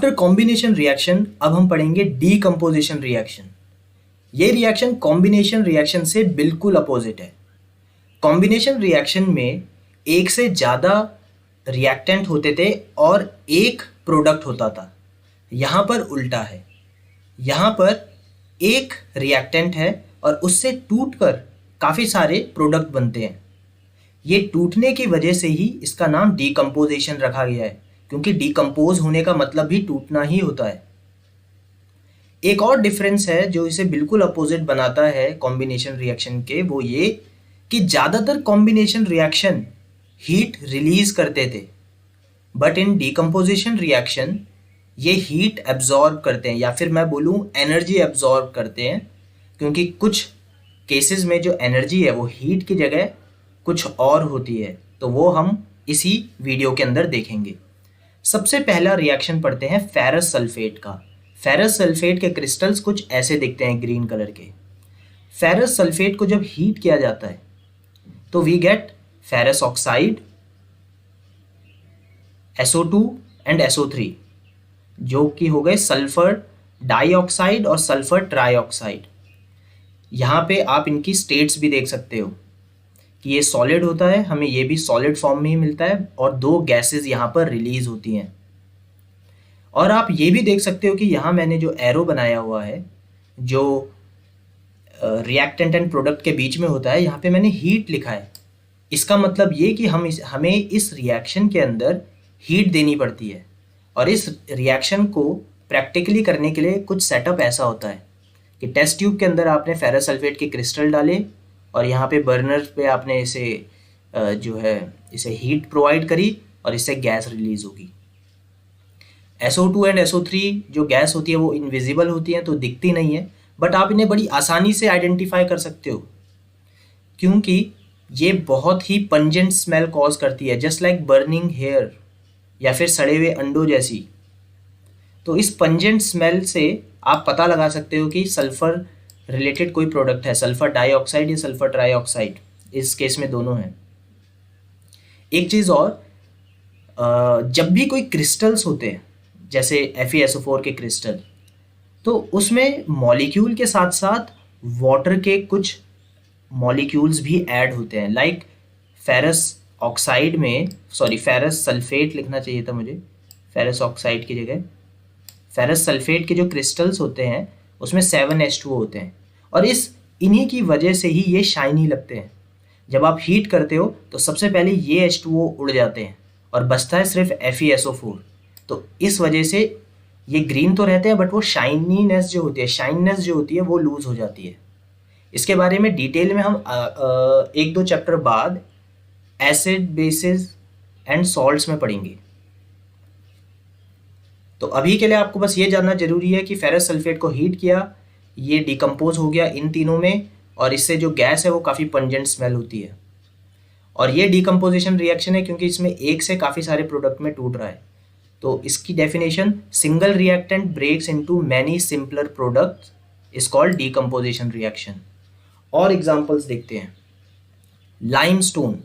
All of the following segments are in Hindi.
आफ्टर कॉम्बिनेशन रिएक्शन अब हम पढ़ेंगे डीकम्पोजिशन रिएक्शन। ये रिएक्शन कॉम्बिनेशन रिएक्शन से बिल्कुल अपोजिट है। कॉम्बिनेशन रिएक्शन में एक से ज़्यादा रिएक्टेंट होते थे और एक प्रोडक्ट होता था। यहाँ पर उल्टा है, यहाँ पर एक रिएक्टेंट है और उससे टूटकर काफ़ी सारे प्रोडक्ट बनते हैं। ये टूटने की वजह से ही इसका नाम डीकम्पोजिशन रखा गया है, क्योंकि डीकम्पोज होने का मतलब भी टूटना ही होता है। एक और डिफरेंस है जो इसे बिल्कुल अपोजिट बनाता है कॉम्बिनेशन रिएक्शन के, वो ये कि ज़्यादातर कॉम्बिनेशन रिएक्शन हीट रिलीज करते थे, बट इन डीकम्पोजिशन रिएक्शन ये हीट एब्जॉर्ब करते हैं, या फिर मैं बोलूँ एनर्जी एब्जॉर्ब करते हैं, क्योंकि कुछ केसेस में जो एनर्जी है वो हीट की जगह कुछ और होती है। तो वो हम इसी वीडियो के अंदर देखेंगे। सबसे पहला रिएक्शन पढ़ते हैं फेरस सल्फेट का। फेरस सल्फेट के क्रिस्टल्स कुछ ऐसे दिखते हैं ग्रीन कलर के। फेरस सल्फेट को जब हीट किया जाता है तो we get ferrous oxide, SO2 and SO3, जो कि हो गए सल्फर डाइऑक्साइड और सल्फर ट्राइऑक्साइड। यहाँ पे आप इनकी स्टेट्स भी देख सकते हो कि ये सॉलिड होता है, हमें ये भी सॉलिड फॉर्म में ही मिलता है, और दो गैसेस यहाँ पर रिलीज होती हैं। और आप ये भी देख सकते हो कि यहाँ मैंने जो एरो बनाया हुआ है, जो रिएक्टेंट एंड प्रोडक्ट के बीच में होता है, यहाँ पे मैंने हीट लिखा है। इसका मतलब ये कि हमें इस रिएक्शन के अंदर हीट देनी पड़ती है, और इस रिएक्शन को प्रैक्टिकली करने के लिए कुछ सेटअप ऐसा होता है कि टेस्ट ट्यूब के अंदर आपने फेरस सल्फेट के क्रिस्टल डाले और यहाँ पे बर्नर पे आपने इसे इसे हीट प्रोवाइड करी और इससे गैस रिलीज होगी। SO2 एंड SO3 जो गैस होती है वो इनविजिबल होती है, तो दिखती नहीं है, बट आप इन्हें बड़ी आसानी से आइडेंटिफाई कर सकते हो, क्योंकि ये बहुत ही पंजेंट स्मेल कॉज करती है, जस्ट लाइक बर्निंग हेयर या फिर सड़े हुए अंडों जैसी। तो इस पंजेंट स्मेल से आप पता लगा सकते हो कि सल्फर रिलेटेड कोई प्रोडक्ट है, सल्फर डाइऑक्साइड या सल्फर ट्राइऑक्साइड, इस केस में दोनों हैं। एक चीज़ और, जब भी कोई क्रिस्टल्स होते हैं जैसे FeSO4 के क्रिस्टल, तो उसमें मॉलिक्यूल के साथ साथ वाटर के कुछ मॉलिक्यूल्स भी ऐड होते हैं। लाइक फेरस ऑक्साइड में, सॉरी फेरस सल्फेट लिखना चाहिए था मुझे, फेरस ऑक्साइड की जगह फेरस सल्फेट के जो क्रिस्टल्स होते हैं उसमें 7H2O होते हैं, और इन्हीं की वजह से ही ये शाइनी लगते हैं। जब आप हीट करते हो तो सबसे पहले ये H2O उड़ जाते हैं और बचता है सिर्फ FeSO4। तो इस वजह से ये ग्रीन तो रहते हैं, बट वो शाइनीनेस जो होती है वो लूज हो जाती है। इसके बारे में डिटेल में हम एक दो चैप्टर बाद एसिड बेसिस एंड सॉल्ट्स में पढ़ेंगे। तो अभी के लिए आपको बस ये जानना जरूरी है कि फेरस सल्फेट को हीट किया, ये डिकम्पोज हो गया इन तीनों में, और इससे जो गैस है वो काफ़ी पंजेंट स्मेल होती है। और ये डिकम्पोजिशन रिएक्शन है क्योंकि इसमें एक से काफ़ी सारे प्रोडक्ट में टूट रहा है। तो इसकी definition, single reactant breaks into many simpler products is called decomposition reaction. और एग्जांपल्स देखते हैं। लाइमस्टोन,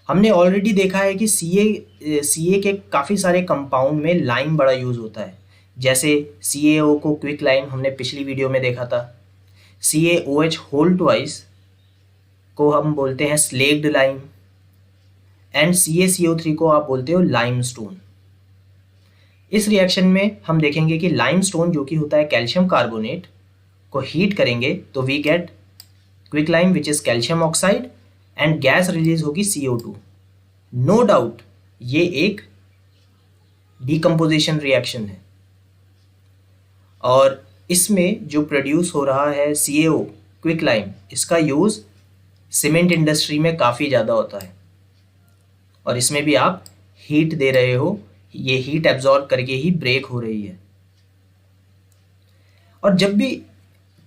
हमने ऑलरेडी देखा है कि CA के काफ़ी सारे कंपाउंड में लाइम बड़ा यूज़ होता है। जैसे CaO को क्विक लाइम हमने पिछली वीडियो में देखा था। CaOH होल ट्वाइस को हम बोलते हैं स्लेग्ड लाइम, एंड CaCO3 को आप बोलते हो लाइमस्टोन। इस रिएक्शन में हम देखेंगे कि लाइमस्टोन जो कि होता है कैल्शियम कार्बोनेट को हीट करेंगे तो we get quick lime which is calcium oxide, and gas release होगी CO2। नो डाउट ये एक डिकम्पोजिशन रिएक्शन है, और इसमें जो प्रोड्यूस हो रहा है CaO क्विक लाइम, इसका यूज़ सीमेंट इंडस्ट्री में काफ़ी ज़्यादा होता है, और इसमें भी आप हीट दे रहे हो, ये हीट एब्जॉर्ब करके ही ब्रेक हो रही है। और जब भी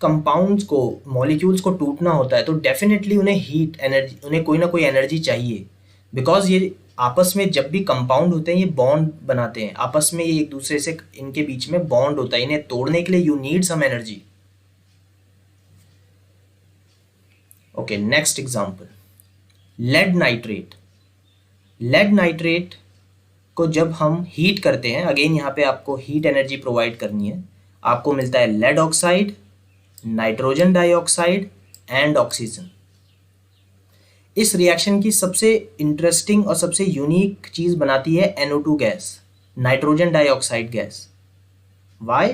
कंपाउंड्स को, मॉलिक्यूल्स को टूटना होता है तो डेफिनेटली उन्हें हीट एनर्जी, उन्हें कोई ना कोई एनर्जी चाहिए, बिकॉज ये आपस में जब भी कंपाउंड होते हैं ये बॉन्ड बनाते हैं आपस में, ये एक दूसरे से, इनके बीच में बॉन्ड होता है, इन्हें तोड़ने के लिए you need some energy. Okay, next example, lead nitrate. Lead nitrate को जब हम हीट करते हैं, अगेन यहाँ पे आपको हीट एनर्जी प्रोवाइड करनी है, आपको मिलता है lead oxide, nitrogen dioxide and oxygen. इस रिएक्शन की सबसे इंटरेस्टिंग और सबसे यूनिक चीज़ बनाती है NO2 gas, nitrogen dioxide gas. Why?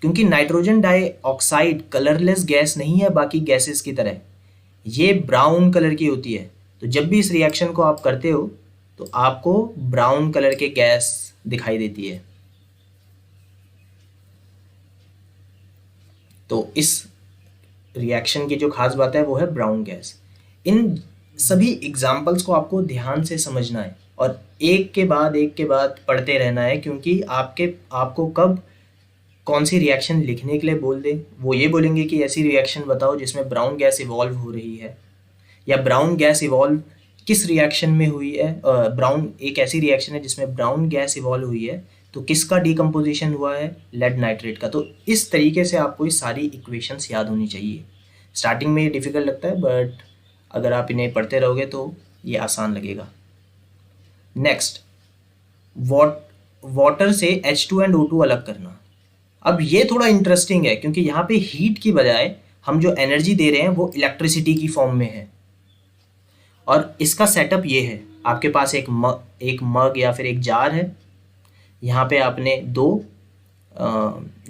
क्योंकि नाइट्रोजन डाइऑक्साइड कलरलेस गैस नहीं है बाकी गैसेस की तरह, ये ब्राउन कलर की होती है। तो जब भी इस रिएक्शन को आप करते हो तो आपको ब्राउन कलर के गैस दिखाई देती है। तो इस रिएक्शन की जो खास बात है वो है ब्राउन गैस। इन सभी एग्जाम्पल्स को आपको ध्यान से समझना है और एक के बाद पढ़ते रहना है, क्योंकि आपको कब कौन सी रिएक्शन लिखने के लिए बोल दें, वो ये बोलेंगे कि ऐसी रिएक्शन बताओ जिसमें ब्राउन गैस इवॉल्व हो रही है, या ब्राउन गैस इवॉल्व किस रिएक्शन में हुई है। ब्राउन एक ऐसी रिएक्शन है जिसमें ब्राउन गैस इवॉल्व हुई है, तो किसका डिकम्पोजिशन हुआ है, लेड नाइट्रेट का। तो इस तरीके से आपको ये सारी इक्वेशंस याद होनी चाहिए। स्टार्टिंग में ये डिफ़िकल्ट लगता है, बट अगर आप इन्हें पढ़ते रहोगे तो ये आसान लगेगा। नेक्स्ट, वाटर से H2 एंड O2 अलग करना। अब ये थोड़ा इंटरेस्टिंग है, क्योंकि यहाँ पे हीट की बजाय हम जो एनर्जी दे रहे हैं वो इलेक्ट्रिसिटी की फॉर्म में है। और इसका सेटअप ये है, आपके पास एक मग या फिर एक जार है, यहाँ पे आपने दो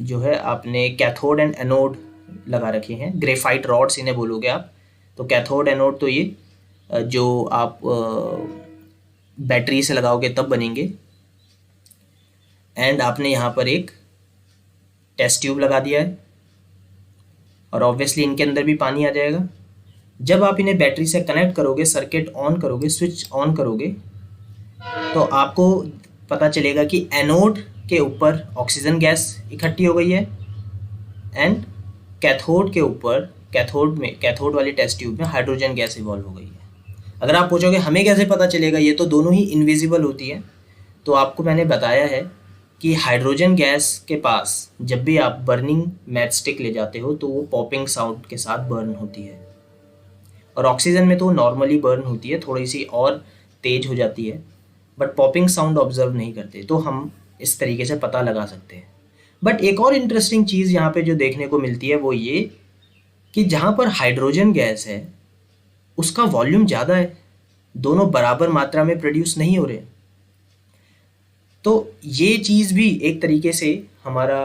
जो है आपने कैथोड एंड एनोड लगा रखे हैं, ग्रेफाइट रॉड्स इन्हें बोलोगे आप। तो कैथोड एनोड तो ये जो आप बैटरी से लगाओगे तब बनेंगे। एंड आपने यहाँ पर एक टेस्ट ट्यूब लगा दिया है और ऑब्वियसली इनके अंदर भी पानी आ जाएगा। जब आप इन्हें बैटरी से कनेक्ट करोगे, सर्किट ऑन करोगे, स्विच ऑन करोगे, तो आपको पता चलेगा कि एनोड के ऊपर ऑक्सीजन गैस इकट्ठी हो गई है एंड कैथोड के ऊपर कैथोड वाली टेस्ट ट्यूब में हाइड्रोजन गैस इवॉल्व हो गई है। अगर आप पूछोगे हमें कैसे पता चलेगा, ये तो दोनों ही इनविजिबल होती है, तो आपको मैंने बताया है कि हाइड्रोजन गैस के पास जब भी आप बर्निंग मैच स्टिक ले जाते हो तो वो पॉपिंग साउंड के साथ बर्न होती है, और ऑक्सीजन में तो नॉर्मली बर्न होती है, थोड़ी सी और तेज हो जाती है, बट पॉपिंग साउंड ऑब्जर्व नहीं करते। तो हम इस तरीके से पता लगा सकते हैं। बट एक और इंटरेस्टिंग चीज़ यहाँ पे जो देखने को मिलती है वो ये कि जहाँ पर हाइड्रोजन गैस है उसका वॉल्यूम ज़्यादा है, दोनों बराबर मात्रा में प्रोड्यूस नहीं हो रहे। तो ये चीज़ भी एक तरीके से हमारा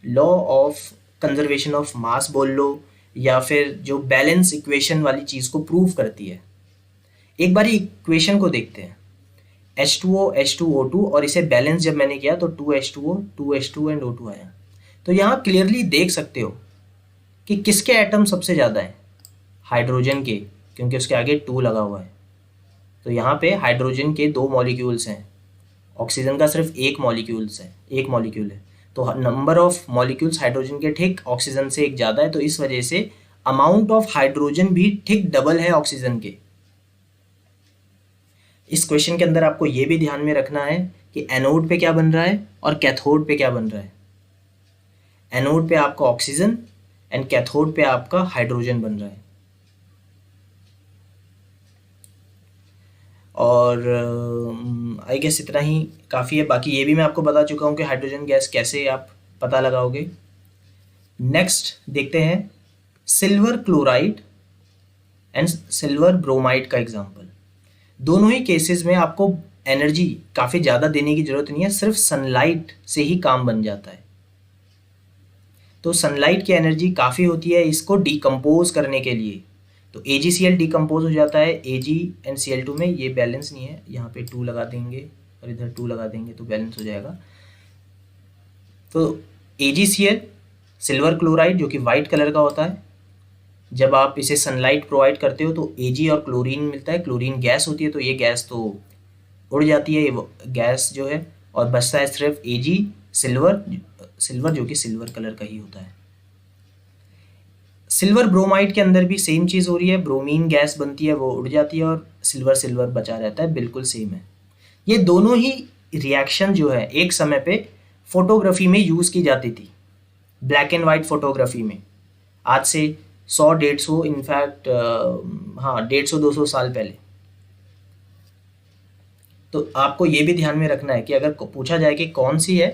law of conservation of mass बोल लो, या फिर जो बैलेंस इक्वेशन वाली चीज़ को प्रूव करती है। एक बार इक्वेशन को देखते हैं, H2O H2O2, और इसे बैलेंस जब मैंने किया तो 2H2O 2H2 एंड O2 आया। तो यहाँ क्लियरली देख सकते हो कि किसके एटम सबसे ज़्यादा है, हाइड्रोजन के, क्योंकि उसके आगे 2 लगा हुआ है। तो यहाँ पे हाइड्रोजन के 2 मॉलिक्यूल्स हैं, ऑक्सीजन का सिर्फ एक मॉलिक्यूल है। तो नंबर ऑफ मॉलिक्यूल्स हाइड्रोजन के ठीक ऑक्सीजन से एक ज़्यादा है, तो इस वजह से अमाउंट ऑफ हाइड्रोजन भी ठीक डबल है ऑक्सीजन के। इस क्वेश्चन के अंदर आपको ये भी ध्यान में रखना है कि एनोड पे क्या बन रहा है और कैथोड पे क्या बन रहा है। एनोड पे आपका ऑक्सीजन एंड कैथोड पे आपका हाइड्रोजन बन रहा है। और आई गेस इतना ही काफ़ी है। बाकी ये भी मैं आपको बता चुका हूँ कि हाइड्रोजन गैस कैसे आप पता लगाओगे। नेक्स्ट देखते हैं silver chloride and silver bromide का एग्जांपल। दोनों ही केसेस में आपको एनर्जी काफ़ी ज़्यादा देने की ज़रूरत नहीं है, सिर्फ सनलाइट से ही काम बन जाता है। तो सनलाइट की एनर्जी काफ़ी होती है इसको डिकम्पोज करने के लिए। तो AgCl डिकम्पोज हो जाता है Ag एंड Cl2 में। ये बैलेंस नहीं है, यहाँ पे 2 लगा देंगे और इधर 2 लगा देंगे तो बैलेंस हो जाएगा। तो AgCl सिल्वर क्लोराइड जो कि वाइट कलर का होता है, जब आप इसे सनलाइट प्रोवाइड करते हो तो Ag और क्लोरीन मिलता है। क्लोरीन गैस होती है तो ये गैस तो उड़ जाती है, ये गैस जो है, और बचता है सिर्फ Ag सिल्वर जो कि सिल्वर कलर का ही होता है। सिल्वर ब्रोमाइड के अंदर भी सेम चीज़ हो रही है, ब्रोमीन गैस बनती है, वो उड़ जाती है और सिल्वर बचा रहता है, बिल्कुल सेम है। ये दोनों ही रिएक्शन जो है एक समय पे फोटोग्राफी में यूज़ की जाती थी, ब्लैक एंड वाइट फोटोग्राफी में, आज से 100-150 इनफैक्ट 150-200 साल पहले। तो आपको ये भी ध्यान में रखना है कि अगर पूछा जाए कि कौन सी है,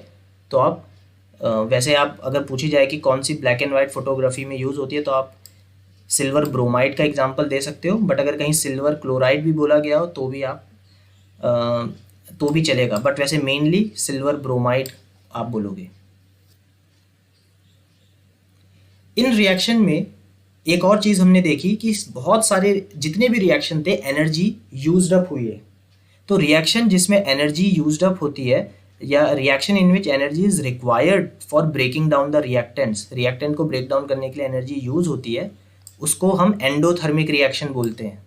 तो आप वैसे आप अगर पूछी जाए कि कौन सी ब्लैक एंड वाइट फोटोग्राफी में यूज़ होती है, तो आप सिल्वर ब्रोमाइड का एग्जांपल दे सकते हो, बट अगर कहीं सिल्वर क्लोराइड भी बोला गया हो तो भी आप तो भी चलेगा, बट वैसे मेनली सिल्वर ब्रोमाइड आप बोलोगे। इन रिएक्शन में एक और चीज़ हमने देखी कि बहुत सारे जितने भी रिएक्शन थे एनर्जी यूज्ड अप हुई है। तो रिएक्शन जिसमें एनर्जी यूज्ड अप होती है, या reaction in which energy is required for breaking down the reactants, reactant को ब्रेक डाउन करने के लिए एनर्जी यूज होती है, उसको हम एंडोथर्मिक रिएक्शन बोलते हैं।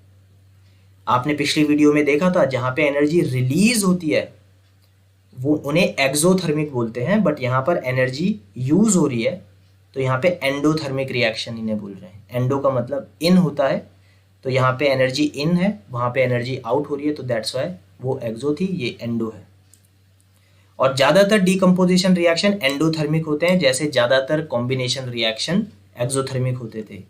आपने पिछली वीडियो में देखा था जहाँ पे एनर्जी रिलीज होती है वो उन्हें एक्सोथर्मिक बोलते हैं, बट यहाँ पर एनर्जी यूज हो रही है तो यहाँ पे एंडोथर्मिक रिएक्शन इन्हें बोल रहे हैं। एंडो का मतलब इन होता है, तो यहाँ पे एनर्जी इन है, वहाँ पे एनर्जी आउट हो रही है, तो दैट्स वाई वो एक्सो थी, ये एंडो है। और ज़्यादातर डीकम्पोजिशन रिएक्शन एंडोथर्मिक होते हैं, जैसे ज़्यादातर कॉम्बिनेशन रिएक्शन एक्सोथर्मिक होते थे।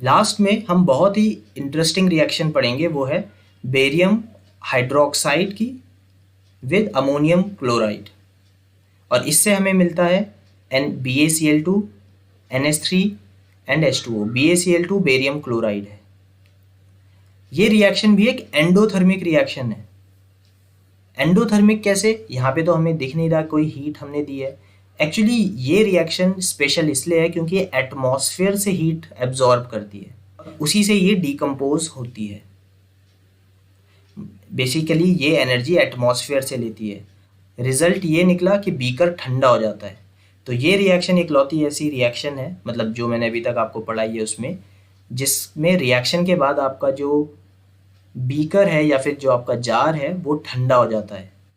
लास्ट में हम बहुत ही इंटरेस्टिंग रिएक्शन पढ़ेंगे, वो है बेरियम हाइड्रोक्साइड की विद अमोनियम क्लोराइड, और इससे हमें मिलता है BaCl2, NH3 and H2O। BaCl2 barium chloride है। ये रिएक्शन भी एक एंडोथर्मिक रिएक्शन है। एंडोथर्मिक कैसे? यहाँ पे तो हमें दिख नहीं रहा कोई हीट हमने दी है। एक्चुअली ये रिएक्शन स्पेशल इसलिए है क्योंकि ये एटमॉस्फेयर से हीट एब्जॉर्ब करती है, उसी से ये डीकम्पोज होती है। बेसिकली ये एनर्जी एटमॉस्फेयर से लेती है। रिजल्ट ये निकला कि बीकर ठंडा हो जाता है। तो ये रिएक्शन इकलौती ऐसी रिएक्शन है, मतलब जो मैंने अभी तक आपको पढ़ाई है उसमें, जिसमें रिएक्शन के बाद आपका जो बीकर है या फिर जो आपका जार है वो ठंडा हो जाता है।